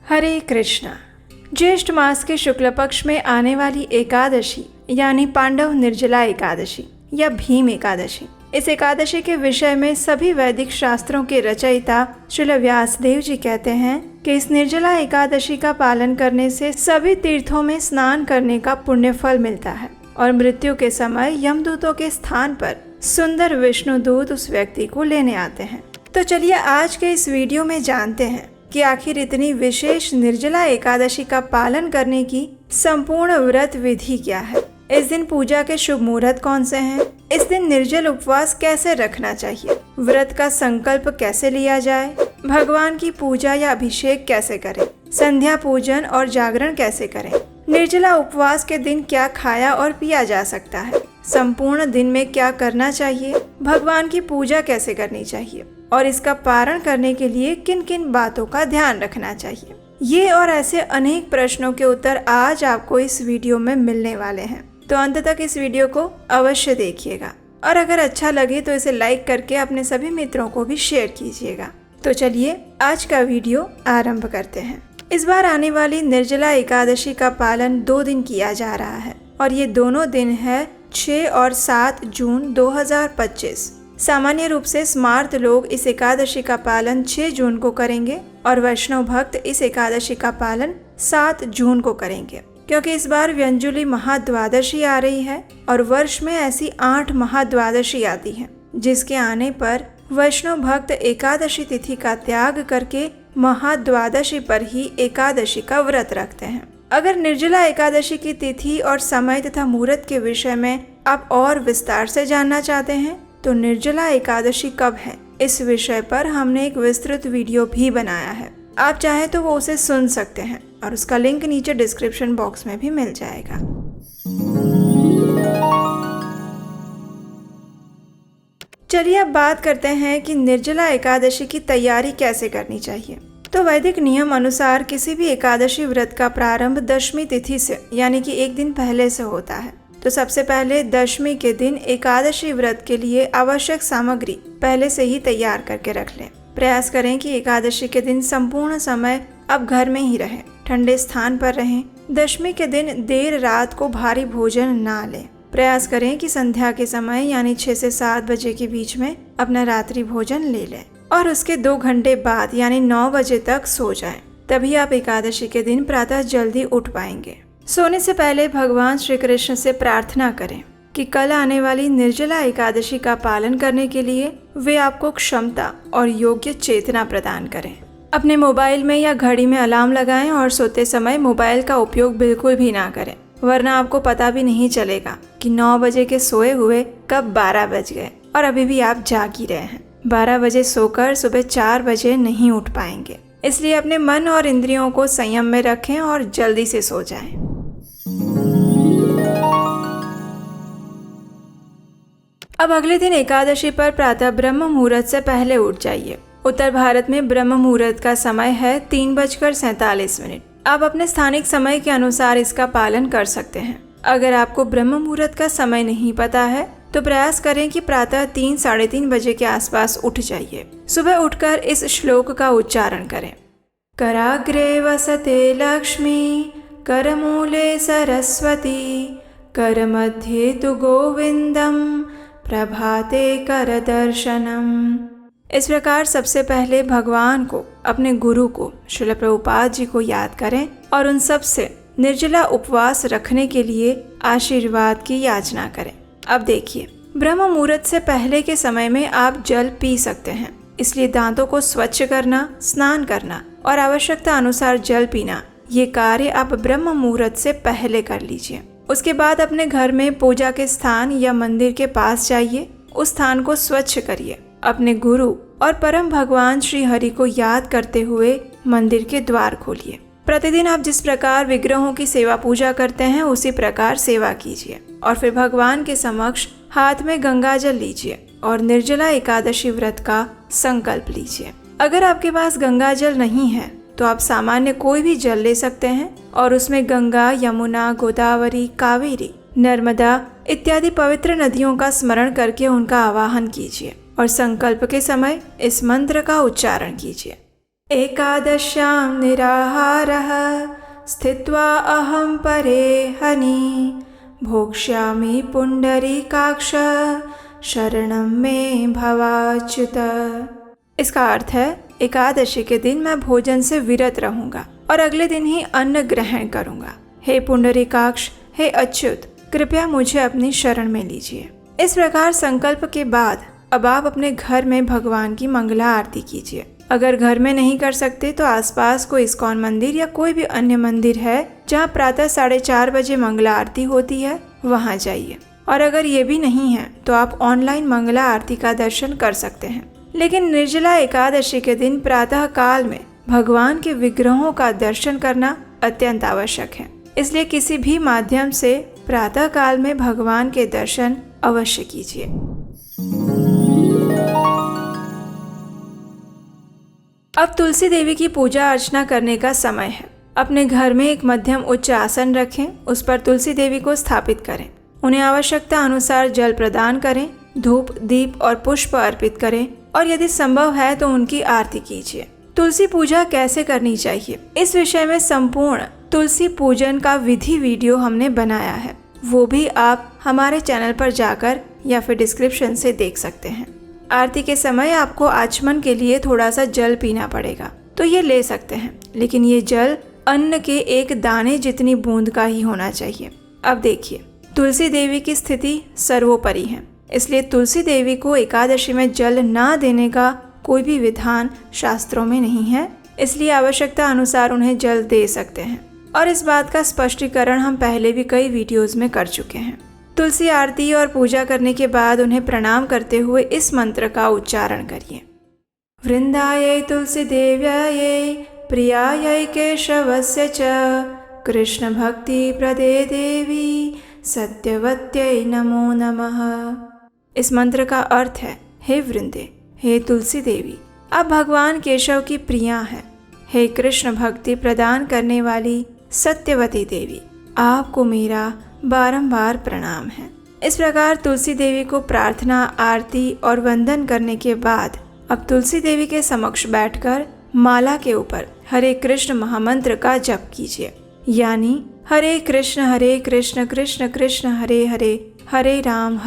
हरे कृष्णा। ज्येष्ठ मास के शुक्ल पक्ष में आने वाली एकादशी यानी पांडव निर्जला एकादशी या भीम एकादशी, इस एकादशी के विषय में सभी वैदिक शास्त्रों के रचयिता श्रील व्यासदेव जी कहते हैं कि इस निर्जला एकादशी का पालन करने से सभी तीर्थों में स्नान करने का पुण्य फल मिलता है और मृत्यु के समय यमदूतों के स्थान पर सुंदर विष्णु दूत उस व्यक्ति को लेने आते हैं। तो चलिए आज के इस वीडियो में जानते हैं कि आखिर इतनी विशेष निर्जला एकादशी का पालन करने की संपूर्ण व्रत विधि क्या है। इस दिन पूजा के शुभ मुहूर्त कौन से हैं, इस दिन निर्जल उपवास कैसे रखना चाहिए, व्रत का संकल्प कैसे लिया जाए, भगवान की पूजा या अभिषेक कैसे करें, संध्या पूजन और जागरण कैसे करें, निर्जला उपवास के दिन क्या खाया और पिया जा सकता है, संपूर्ण दिन में क्या करना चाहिए, भगवान की पूजा कैसे करनी चाहिए और इसका पारण करने के लिए किन किन बातों का ध्यान रखना चाहिए। ये और ऐसे अनेक प्रश्नों के उत्तर आज आपको इस वीडियो में मिलने वाले हैं, तो अंत तक इस वीडियो को अवश्य देखिएगा और अगर अच्छा लगे तो इसे लाइक करके अपने सभी मित्रों को भी शेयर कीजिएगा। तो चलिए आज का वीडियो आरंभ करते हैं। इस बार आने वाली निर्जला एकादशी का पालन 2 दिन किया जा रहा है और ये दोनों दिन है 6 और 7 जून 2025। सामान्य रूप से स्मार्त लोग इस एकादशी का पालन 6 जून को करेंगे और वैष्णव भक्त इस एकादशी का पालन 7 जून को करेंगे, क्योंकि इस बार व्यंजुली महाद्वादशी आ रही है और वर्ष में ऐसी 8 महाद्वादशी आती है, जिसके आने पर वैष्णव भक्त एकादशी तिथि का त्याग करके महाद्वादशी पर ही एकादशी का व्रत रखते हैं। अगर निर्जला एकादशी की तिथि और समय तथा मुहूर्त के विषय में आप और विस्तार से जानना चाहते हैं तो निर्जला एकादशी कब है, इस विषय पर हमने एक विस्तृत वीडियो भी बनाया है। आप चाहें तो वो उसे सुन सकते हैं और उसका लिंक नीचे डिस्क्रिप्शन बॉक्स में भी मिल जाएगा। चलिए अब बात करते हैं कि निर्जला एकादशी की तैयारी कैसे करनी चाहिए। तो वैदिक नियम अनुसार किसी भी एकादशी व्रत का प्रारंभ दशमी तिथि से यानी कि एक दिन पहले से होता है। तो सबसे पहले दशमी के दिन एकादशी व्रत के लिए आवश्यक सामग्री पहले से ही तैयार करके रख लें। प्रयास करें कि एकादशी के दिन संपूर्ण समय आप घर में ही रहें, ठंडे स्थान पर रहें। दशमी के दिन देर रात को भारी भोजन ना लें। प्रयास करें कि संध्या के समय यानी 6 से 7 बजे के बीच में अपना रात्रि भोजन ले लें और उसके 2 घंटे बाद यानी 9 बजे तक सो जाएं। तभी आप एकादशी के दिन प्रातः जल्दी उठ पाएंगे। सोने से पहले भगवान श्री कृष्ण से प्रार्थना करें कि कल आने वाली निर्जला एकादशी का पालन करने के लिए वे आपको क्षमता और योग्य चेतना प्रदान करें। अपने मोबाइल में या घड़ी में अलार्म लगाएं और सोते समय मोबाइल का उपयोग बिल्कुल भी ना करें, वरना आपको पता भी नहीं चलेगा कि 9 बजे के सोए हुए कब 12 बज गए और अभी भी आप जाग ही रहे हैं। 12 बजे सोकर सुबह 4 बजे नहीं उठ पाएंगे। इसलिए अपने मन और इंद्रियों को संयम में रखें और जल्दी से सो जाएं। अब अगले दिन एकादशी पर प्रातः ब्रह्म मुहूर्त से पहले उठ जाइए। उत्तर भारत में ब्रह्म मुहूर्त का समय है 3:47। आप अपने स्थानिक समय के अनुसार इसका पालन कर सकते हैं। अगर आपको ब्रह्म मुहूर्त का समय नहीं पता है तो प्रयास करें कि प्रातः 3 साढ़े 3 बजे के आसपास उठ जाइए। सुबह उठकर इस श्लोक का उच्चारण करें। कराग्रे वसते लक्ष्मी, करमूले सरस्वती, करमध्ये तु गोविंदम, प्रभाते कर दर्शनम। इस प्रकार सबसे पहले भगवान को, अपने गुरु को, श्रील प्रभुपाद जी को याद करें और उन सब से निर्जला उपवास रखने के लिए आशीर्वाद की याचना करें। अब देखिए, ब्रह्म मुहूर्त से पहले के समय में आप जल पी सकते हैं, इसलिए दांतों को स्वच्छ करना, स्नान करना और आवश्यकता अनुसार जल पीना, ये कार्य आप ब्रह्म मुहूर्त से पहले कर लीजिए। उसके बाद अपने घर में पूजा के स्थान या मंदिर के पास जाइए, उस स्थान को स्वच्छ करिए। अपने गुरु और परम भगवान श्री हरि को याद करते हुए मंदिर के द्वार खोलिए। प्रतिदिन आप जिस प्रकार विग्रहों की सेवा पूजा करते हैं उसी प्रकार सेवा कीजिए और फिर भगवान के समक्ष हाथ में गंगा जल लीजिए और निर्जला एकादशी व्रत का संकल्प लीजिए। अगर आपके पास गंगा जल नहीं है तो आप सामान्य कोई भी जल ले सकते हैं और उसमें गंगा, यमुना, गोदावरी, कावेरी, नर्मदा इत्यादि पवित्र नदियों का स्मरण करके उनका आवाहन कीजिए और संकल्प के समय इस मंत्र का उच्चारण कीजिए। एकादश्यां निराहारः स्थित्वा अहं परेहनि भोक्ष्यामि पुंडरीकाक्ष शरणं मे भवाच्युत। इसका अर्थ है, एकादशी के दिन मैं भोजन से विरत रहूंगा और अगले दिन ही अन्न ग्रहण करूंगा। हे पुंडरीकाक्ष, हे अच्युत, कृपया मुझे अपनी शरण में लीजिए। इस प्रकार संकल्प के बाद अब आप अपने घर में भगवान की मंगला आरती कीजिए। अगर घर में नहीं कर सकते तो आसपास कोई इस्कॉन मंदिर या कोई भी अन्य मंदिर है जहाँ प्रातः 4:30 बजे मंगला आरती होती है, वहाँ जाइए। और अगर ये भी नहीं है तो आप ऑनलाइन मंगला आरती का दर्शन कर सकते हैं। लेकिन निर्जला एकादशी के दिन प्रातः काल में भगवान के विग्रहों का दर्शन करना अत्यंत आवश्यक है। इसलिए किसी भी माध्यम से प्रातः काल में भगवान के दर्शन अवश्य कीजिए। अब तुलसी देवी की पूजा अर्चना करने का समय है। अपने घर में एक मध्यम उच्च आसन रखें, उस पर तुलसी देवी को स्थापित करें। उन्हें आवश्यकता अनुसार जल प्रदान करें, धूप, दीप और पुष्प अर्पित करें और यदि संभव है तो उनकी आरती कीजिए। तुलसी पूजा कैसे करनी चाहिए, इस विषय में संपूर्ण तुलसी पूजन का विधि वीडियो हमने बनाया है। वो भी आप हमारे चैनल पर जाकर या फिर डिस्क्रिप्शन से देख सकते हैं। आरती के समय आपको आचमन के लिए थोड़ा सा जल पीना पड़ेगा, तो ये ले सकते हैं, लेकिन ये जल अन्न के एक दाने जितनी बूंद का ही होना चाहिए। अब देखिए, तुलसी देवी की स्थिति सर्वोपरि है, इसलिए तुलसी देवी को एकादशी में जल ना देने का कोई भी विधान शास्त्रों में नहीं है। इसलिए आवश्यकता अनुसार उन्हें जल दे सकते हैं और इस बात का स्पष्टीकरण हम पहले भी कई वीडियोस में कर चुके हैं। तुलसी आरती और पूजा करने के बाद उन्हें प्रणाम करते हुए इस मंत्र का उच्चारण करिए। वृंदायै तुलसी देव्यायै प्रियायै केशवस्य च कृष्ण भक्ति प्रदे देवी सत्यवत्यै नमो नमः। इस मंत्र का अर्थ है, हे वृंदे, हे तुलसी देवी, आप भगवान केशव की प्रिया हैं। हे कृष्ण भक्ति प्रदान करने वाली सत्यवती देवी, आपको मेरा बारंबार प्रणाम है। इस प्रकार तुलसी देवी को प्रार्थना, आरती और वंदन करने के बाद अब तुलसी देवी के समक्ष बैठकर माला के ऊपर हरे कृष्ण महामंत्र का जप कीजिए, यानी हरे कृष्ण कृष्ण कृष्ण हरे हरे, हरे राम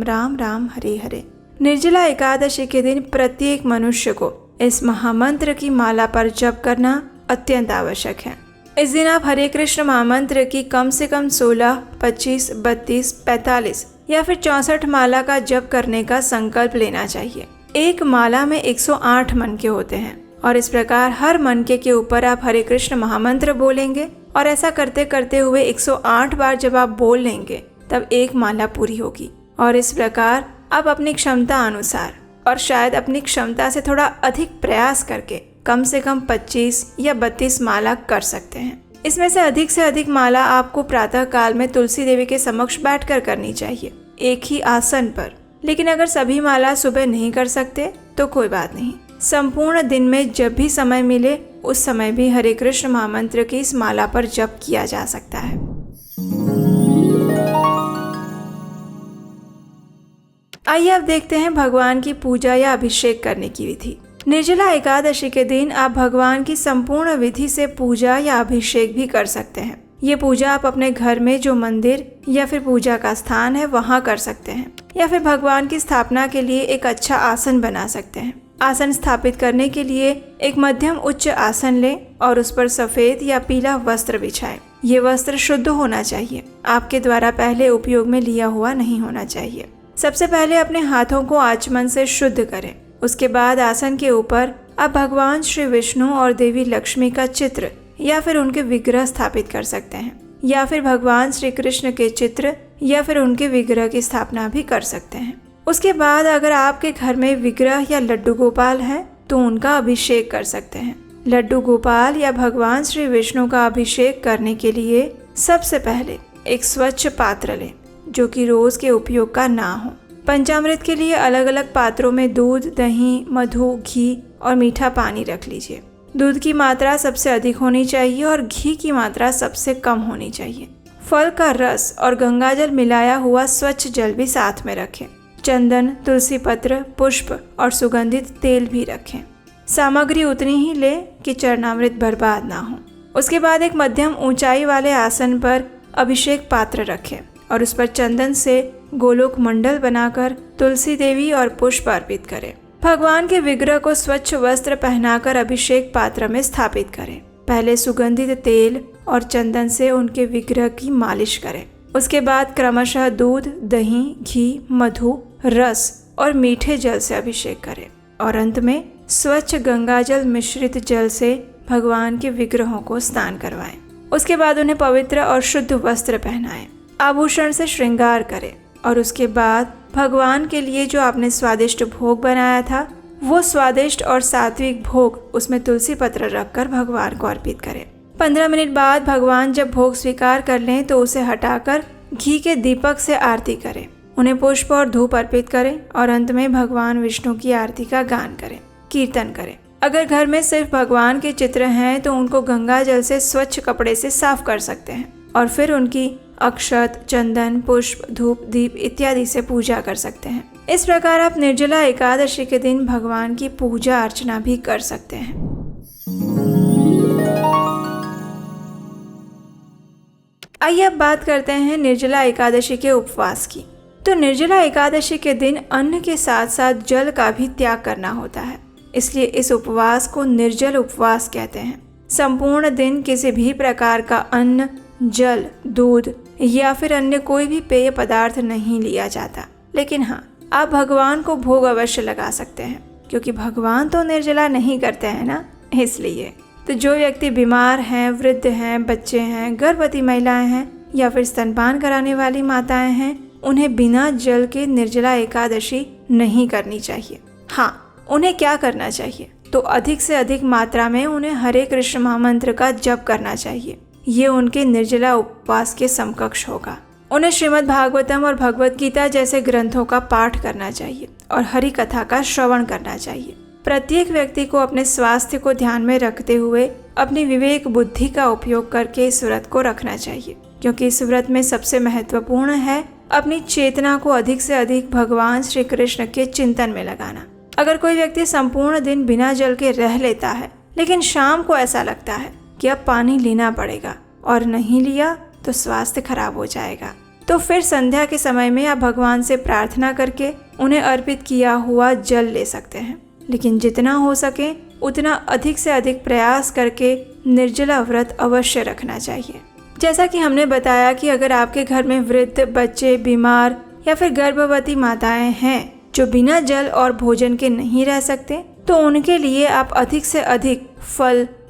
राम राम हरे हरे। निर्जला एकादशी के दिन प्रत्येक मनुष्य को इस महामंत्र की माला पर जप करना अत्यंत आवश्यक है। इस दिन आप हरे कृष्ण महामंत्र की कम से कम 16, 25, 32, 45 या फिर 64 माला का जप करने का संकल्प लेना चाहिए। एक माला में 108 मनके होते हैं और इस प्रकार हर मनके के ऊपर आप हरे कृष्ण महामंत्र बोलेंगे और ऐसा करते करते हुए 108 बार जब आप बोल लेंगे तब एक माला पूरी होगी। और इस प्रकार आप अपनी क्षमता अनुसार और शायद अपनी क्षमता से थोड़ा अधिक प्रयास करके कम से कम 25 या 32 माला कर सकते हैं। इसमें से अधिक माला आपको प्रातः काल में तुलसी देवी के समक्ष बैठकर करनी चाहिए, एक ही आसन पर। लेकिन अगर सभी माला सुबह नहीं कर सकते तो कोई बात नहीं, संपूर्ण दिन में जब भी समय मिले उस समय भी हरे कृष्ण महामंत्र की इस माला पर जप किया जा सकता है। आइए अब देखते हैं भगवान की पूजा या अभिषेक करने की विधि। निर्जला एकादशी के दिन आप भगवान की संपूर्ण विधि से पूजा या अभिषेक भी कर सकते हैं। ये पूजा आप अपने घर में जो मंदिर या फिर पूजा का स्थान है वहाँ कर सकते हैं, या फिर भगवान की स्थापना के लिए एक अच्छा आसन बना सकते हैं। आसन स्थापित करने के लिए एक मध्यम उच्च आसन लें और उस पर सफेद या पीला वस्त्र बिछाएं। ये वस्त्र शुद्ध होना चाहिए, आपके द्वारा पहले उपयोग में लिया हुआ नहीं होना चाहिए। सबसे पहले अपने हाथों को आचमन से शुद्ध करें। उसके बाद आसन के ऊपर आप भगवान श्री विष्णु और देवी लक्ष्मी का चित्र या फिर उनके विग्रह स्थापित कर सकते हैं, या फिर भगवान श्री कृष्ण के चित्र या फिर उनके विग्रह की स्थापना भी कर सकते हैं। उसके बाद अगर आपके घर में विग्रह या लड्डू गोपाल हैं तो उनका अभिषेक कर सकते हैं। लड्डू गोपाल या भगवान श्री विष्णु का अभिषेक करने के लिए सबसे पहले एक स्वच्छ पात्र लें जो कि रोज के उपयोग का ना हो। पंचामृत के लिए अलग अलग पात्रों में दूध, दही, मधु, घी और मीठा पानी रख लीजिए। दूध की मात्रा सबसे अधिक होनी चाहिए और घी की मात्रा सबसे कम होनी चाहिए। फल का रस और गंगाजल मिलाया हुआ स्वच्छ जल भी साथ में रखें। चंदन, तुलसी पत्र, पुष्प और सुगंधित तेल भी रखें। सामग्री उतनी ही ले कि चरणामृत बर्बाद ना हो। उसके बाद एक मध्यम ऊंचाई वाले आसन पर अभिषेक पात्र रखें और उस पर चंदन से गोलोक मंडल बनाकर तुलसी देवी और पुष्प अर्पित करें। भगवान के विग्रह को स्वच्छ वस्त्र पहनाकर अभिषेक पात्र में स्थापित करें। पहले सुगंधित तेल और चंदन से उनके विग्रह की मालिश करें। उसके बाद क्रमशः दूध, दही, घी, मधु, रस और मीठे जल से अभिषेक करें और अंत में स्वच्छ गंगाजल मिश्रित जल से भगवान के विग्रहों को स्नान करवाएं। उसके बाद उन्हें पवित्र और शुद्ध वस्त्र पहनाएं, आभूषण से श्रृंगार करें और उसके बाद भगवान के लिए जो आपने स्वादिष्ट भोग बनाया था वो स्वादिष्ट और सात्विक भोग उसमें तुलसी पत्र रखकर भगवान को अर्पित करें। 15 मिनट बाद भगवान जब भोग स्वीकार कर लें तो उसे हटाकर घी के दीपक से आरती करें, उन्हें पुष्प और धूप अर्पित करें और अंत में भगवान विष्णु की आरती का गान करें, कीर्तन करें। अगर घर में सिर्फ भगवान के चित्र हैं तो उनको गंगा जल से स्वच्छ कपड़े से साफ कर सकते हैं और फिर उनकी अक्षत, चंदन, पुष्प, धूप, दीप इत्यादि से पूजा कर सकते हैं। इस प्रकार आप निर्जला एकादशी के दिन भगवान की पूजा अर्चना भी कर सकते हैं। आइए अब बात करते हैं निर्जला एकादशी के उपवास की। तो निर्जला एकादशी के दिन अन्न के साथ साथ जल का भी त्याग करना होता है, इसलिए इस उपवास को निर्जल उपवास कहते हैं। संपूर्ण दिन किसी भी प्रकार का अन्न, जल, दूध या फिर अन्य कोई भी पेय पदार्थ नहीं लिया जाता। लेकिन हाँ, आप भगवान को भोग अवश्य लगा सकते हैं क्योंकि भगवान तो निर्जला नहीं करते हैं ना, इसलिए। तो जो व्यक्ति बीमार हैं, वृद्ध हैं, बच्चे हैं, गर्भवती महिलाएं हैं या फिर स्तनपान कराने वाली माताएं हैं, उन्हें बिना जल के निर्जला एकादशी नहीं करनी चाहिए। हाँ, उन्हें क्या करना चाहिए? तो अधिक से अधिक मात्रा में उन्हें हरे कृष्ण महामंत्र का जप करना चाहिए। ये उनके निर्जला उपवास के समकक्ष होगा। उन्हें श्रीमद् भागवतम और भगवत गीता जैसे ग्रंथों का पाठ करना चाहिए और हरि कथा का श्रवण करना चाहिए। प्रत्येक व्यक्ति को अपने स्वास्थ्य को ध्यान में रखते हुए अपनी विवेक बुद्धि का उपयोग करके इस व्रत को रखना चाहिए, क्योंकि इस व्रत में सबसे महत्वपूर्ण है अपनी चेतना को अधिक से अधिक भगवान श्री कृष्ण के चिंतन में लगाना। अगर कोई व्यक्ति संपूर्ण दिन बिना जल के रह लेता है लेकिन शाम को ऐसा लगता है कि अब पानी लेना पड़ेगा और नहीं लिया तो स्वास्थ्य खराब हो जाएगा, तो फिर संध्या के समय में आप भगवान से प्रार्थना करके उन्हें अर्पित किया हुआ जल ले सकते हैं। लेकिन जितना हो सके उतना अधिक से अधिक प्रयास करके निर्जला व्रत अवश्य रखना चाहिए। जैसा कि हमने बताया कि अगर आपके घर में वृद्ध, बच्चे, बीमार या फिर गर्भवती माताएं हैं जो बिना जल और भोजन के नहीं रह सकते, तो उनके लिए आप अधिक से अधिक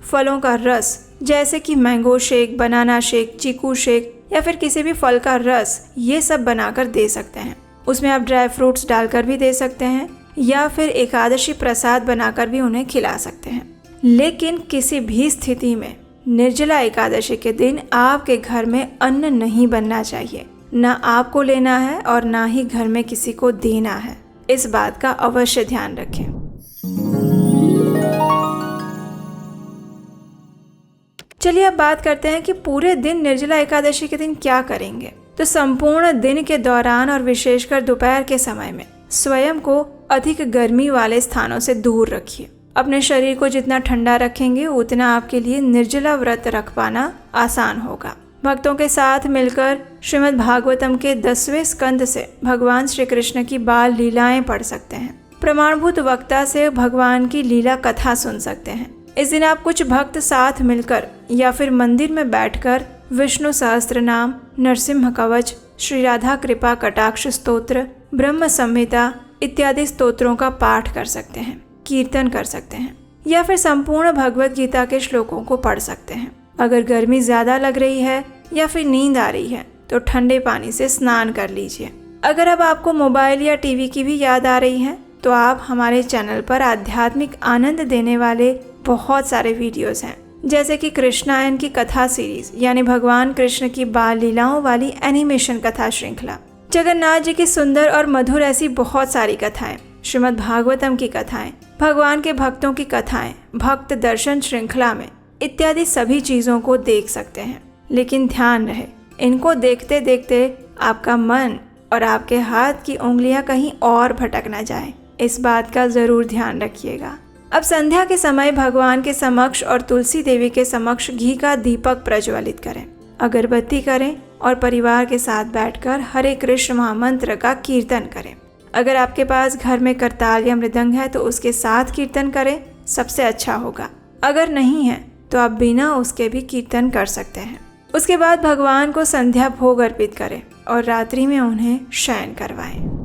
फलों का रस जैसे कि मैंगो शेक, बनाना शेक, चीकू शेक या फिर किसी भी फल का रस, ये सब बनाकर दे सकते हैं। उसमें आप ड्राई फ्रूट्स डालकर भी दे सकते हैं या फिर एकादशी प्रसाद बनाकर भी उन्हें खिला सकते हैं। लेकिन किसी भी स्थिति में निर्जला एकादशी के दिन आपके घर में अन्न नहीं बनना चाहिए। ना आपको लेना है और ना ही घर में किसी को देना है। इस बात का अवश्य ध्यान रखें। चलिए अब बात करते हैं कि पूरे दिन निर्जला एकादशी के दिन क्या करेंगे। तो संपूर्ण दिन के दौरान और विशेषकर दोपहर के समय में स्वयं को अधिक गर्मी वाले स्थानों से दूर रखिए। अपने शरीर को जितना ठंडा रखेंगे उतना आपके लिए निर्जला व्रत रख पाना आसान होगा। भक्तों के साथ मिलकर श्रीमद् भागवतम के 10वें स्कंद से भगवान श्री कृष्ण की बाल लीलाएं पढ़ सकते हैं। प्रमाणभूत वक्ता से भगवान की लीला कथा सुन सकते हैं। इस दिन आप कुछ भक्त साथ मिलकर या फिर मंदिर में बैठकर विष्णु सहस्त्र नाम, नरसिंह कवच, श्री राधा कृपा कटाक्ष स्तोत्र, ब्रह्म संहिता इत्यादि स्तोत्रों का पाठ कर सकते हैं, कीर्तन कर सकते हैं या फिर संपूर्ण भगवत गीता के श्लोकों को पढ़ सकते हैं। अगर गर्मी ज़्यादा लग रही है या फिर नींद आ रही है तो ठंडे पानी से स्नान कर लीजिए। अगर अब आपको मोबाइल या टीवी की भी याद आ रही है तो आप हमारे चैनल पर आध्यात्मिक आनंद देने वाले बहुत सारे वीडियोस हैं, जैसे कि कृष्णायन की कथा सीरीज यानी भगवान कृष्ण की बाल लीलाओं वाली एनिमेशन कथा श्रृंखला, जगन्नाथ जी की सुंदर और मधुर ऐसी बहुत सारी कथाएं, श्रीमद् भागवतम की कथाएं, भगवान के भक्तों की कथाएं, भक्त दर्शन श्रृंखला में इत्यादि सभी चीज़ों को देख सकते हैं। लेकिन ध्यान रहे, इनको देखते देखते आपका मन और आपके हाथ की उंगलियां कहीं और भटक न जाए। इस बात का ज़रूर ध्यान रखिएगा। अब संध्या के समय भगवान के समक्ष और तुलसी देवी के समक्ष घी का दीपक प्रज्वलित करें, अगरबत्ती करें और परिवार के साथ बैठकर हरे कृष्ण महामंत्र का कीर्तन करें। अगर आपके पास घर में करताल या मृदंग है तो उसके साथ कीर्तन करें, सबसे अच्छा होगा। अगर नहीं है तो आप बिना उसके भी कीर्तन कर सकते हैं। उसके बाद भगवान को संध्या भोग अर्पित करें और रात्रि में उन्हें शयन करवाएं।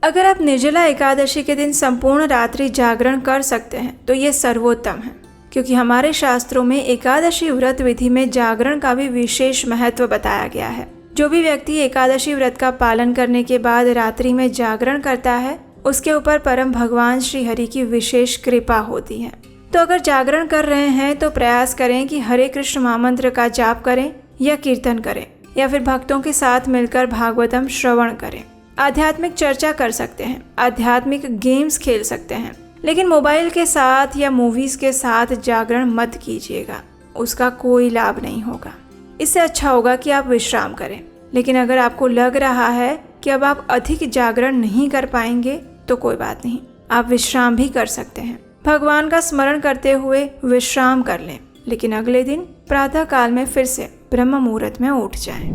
अगर आप निर्जला एकादशी के दिन संपूर्ण रात्रि जागरण कर सकते हैं तो ये सर्वोत्तम है, क्योंकि हमारे शास्त्रों में एकादशी व्रत विधि में जागरण का भी विशेष महत्व बताया गया है। जो भी व्यक्ति एकादशी व्रत का पालन करने के बाद रात्रि में जागरण करता है उसके ऊपर परम भगवान श्री हरि की विशेष कृपा होती है। तो अगर जागरण कर रहे हैं तो प्रयास करें कि हरे कृष्ण महामंत्र का जाप करें या कीर्तन करें या फिर भक्तों के साथ मिलकर भागवतम श्रवण करें। आध्यात्मिक चर्चा कर सकते हैं, आध्यात्मिक गेम्स खेल सकते हैं, लेकिन मोबाइल के साथ या मूवीज के साथ जागरण मत कीजिएगा, उसका कोई लाभ नहीं होगा। इससे अच्छा होगा कि आप विश्राम करें। लेकिन अगर आपको लग रहा है कि अब आप अधिक जागरण नहीं कर पाएंगे तो कोई बात नहीं, आप विश्राम भी कर सकते हैं। भगवान का स्मरण करते हुए विश्राम कर लें, लेकिन अगले दिन प्रातः काल में फिर से ब्रह्म मुहूर्त में उठ जाएं।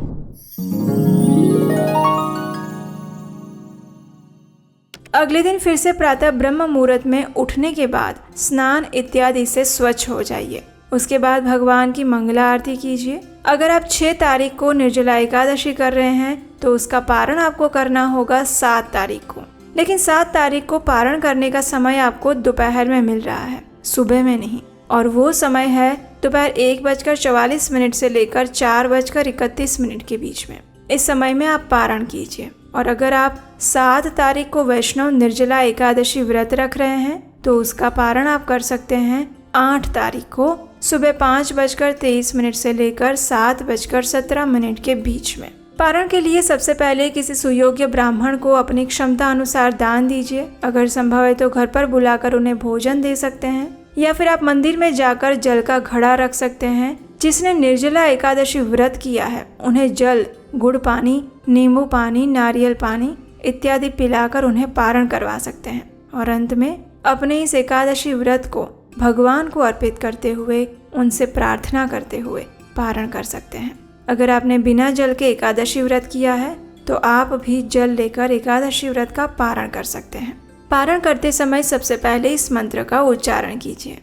अगले दिन फिर से प्रातः ब्रह्म मुहूर्त में उठने के बाद स्नान इत्यादि से स्वच्छ हो जाइए। उसके बाद भगवान की मंगला आरती कीजिए। अगर आप 6 तारीख को निर्जला एकादशी कर रहे हैं तो उसका पारण आपको करना होगा 7 तारीख को। लेकिन 7 तारीख को पारण करने का समय आपको दोपहर में मिल रहा है, सुबह में नहीं। और वो समय है दोपहर 1:44 से लेकर 4:31 के बीच में। इस समय में आप पारण कीजिए। और अगर आप 7 तारीख को वैष्णव निर्जला एकादशी व्रत रख रहे हैं तो उसका पारण आप कर सकते हैं 8 तारीख को सुबह 5:23 से लेकर 7:17 के बीच में। पारण के लिए सबसे पहले किसी सुयोग्य ब्राह्मण को अपनी क्षमता अनुसार दान दीजिए। अगर संभव है तो घर पर बुलाकर उन्हें भोजन दे सकते हैं, या फिर आप मंदिर में जाकर जल का घड़ा रख सकते हैं। जिसने निर्जला एकादशी व्रत किया है उन्हें जल, गुड़ पानी, नींबू पानी, नारियल पानी इत्यादि पिलाकर उन्हें पारण करवा सकते हैं। और अंत में अपने इस एकादशी व्रत को भगवान को अर्पित करते हुए, उनसे प्रार्थना करते हुए पारण कर सकते हैं। अगर आपने बिना जल के एकादशी व्रत किया है तो आप भी जल लेकर एकादशी व्रत का पारण कर सकते हैं। पारण करते समय सबसे पहले इस मंत्र का उच्चारण कीजिए।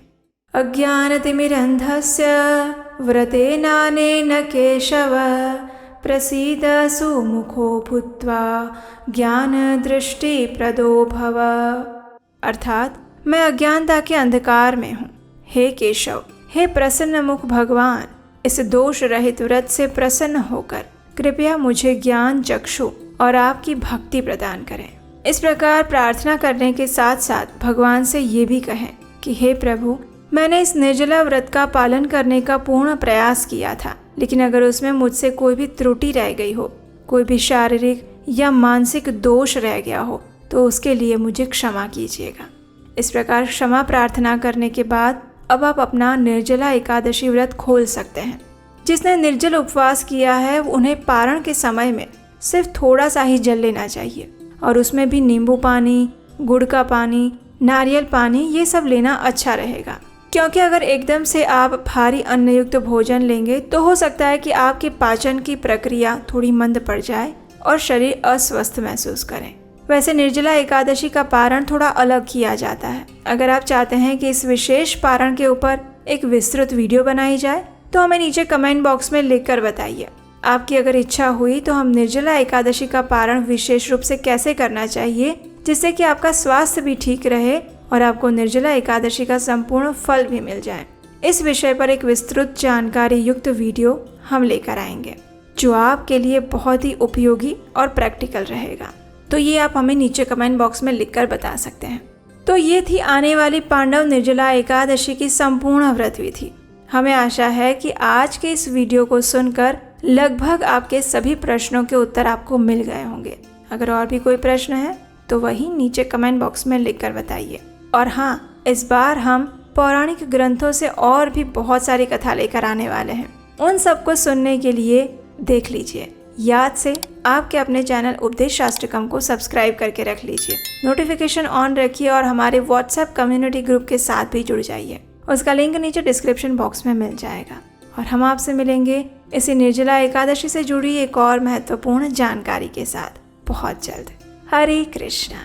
अज्ञानतिमिरन्धस्य व्रतेनानेन केशव प्रसीद सुमुखो भूत्वा ज्ञान दृष्टि प्रदो भव। अर्थात मैं अज्ञानता के अंधकार में हूँ, हे केशव, हे प्रसन्न मुख भगवान, इस दोष रहित व्रत से प्रसन्न होकर कृपया मुझे ज्ञान चक्षु और आपकी भक्ति प्रदान करें। इस प्रकार प्रार्थना करने के साथ साथ भगवान से ये भी कहें कि हे प्रभु, मैंने इस निर्जला व्रत का पालन करने का पूर्ण प्रयास किया था, लेकिन अगर उसमें मुझसे कोई भी त्रुटि रह गई हो, कोई भी शारीरिक या मानसिक दोष रह गया हो तो उसके लिए मुझे क्षमा कीजिएगा। इस प्रकार क्षमा प्रार्थना करने के बाद अब आप अपना निर्जला एकादशी व्रत खोल सकते हैं। जिसने निर्जल उपवास किया है उन्हें पारण के समय में सिर्फ थोड़ा सा ही जल लेना चाहिए और उसमें भी नींबू पानी, गुड़ का पानी, नारियल पानी ये सब लेना अच्छा रहेगा। क्योंकि अगर एकदम से आप भारी अन्नयुक्त भोजन लेंगे तो हो सकता है कि आपके पाचन की प्रक्रिया थोड़ी मंद पड़ जाए और शरीर अस्वस्थ महसूस करें। वैसे निर्जला एकादशी का पारण थोड़ा अलग किया जाता है। अगर आप चाहते हैं कि इस विशेष पारण के ऊपर एक विस्तृत वीडियो बनाई जाए तो हमें नीचे कमेंट बॉक्स में लिखकर बताइए। आपकी अगर इच्छा हुई तो हम निर्जला एकादशी का पारण विशेष रूप से कैसे करना चाहिए जिससे कि आपका स्वास्थ्य भी ठीक रहे और आपको निर्जला एकादशी का संपूर्ण फल भी मिल जाए, इस विषय पर एक विस्तृत जानकारी युक्त वीडियो हम लेकर आएंगे जो आपके लिए बहुत ही उपयोगी और प्रैक्टिकल रहेगा। तो ये आप हमें नीचे कमेंट बॉक्स में लिखकर बता सकते हैं। तो ये थी आने वाली पांडव निर्जला एकादशी की संपूर्ण व्रत विधि। हमें आशा है कि आज के इस वीडियो को सुनकर लगभग आपके सभी प्रश्नों के उत्तर आपको मिल गए होंगे। अगर और भी कोई प्रश्न है तो वही नीचे कमेंट बॉक्स में लिखकर बताइए। और हाँ, इस बार हम पौराणिक ग्रंथों से और भी बहुत सारी कथा लेकर आने वाले हैं। उन सबको सुनने के लिए देख लीजिए याद से आपके अपने चैनल उपदेश शास्त्रकम को सब्सक्राइब करके रख लीजिए, नोटिफिकेशन ऑन रखिए और हमारे व्हाट्सएप कम्युनिटी ग्रुप के साथ भी जुड़ जाइए। उसका लिंक नीचे डिस्क्रिप्शन बॉक्स में मिल जाएगा। और हम आपसे मिलेंगे इसी निर्जला एकादशी से जुड़ी एक और महत्वपूर्ण जानकारी के साथ बहुत जल्द। हरे कृष्णा।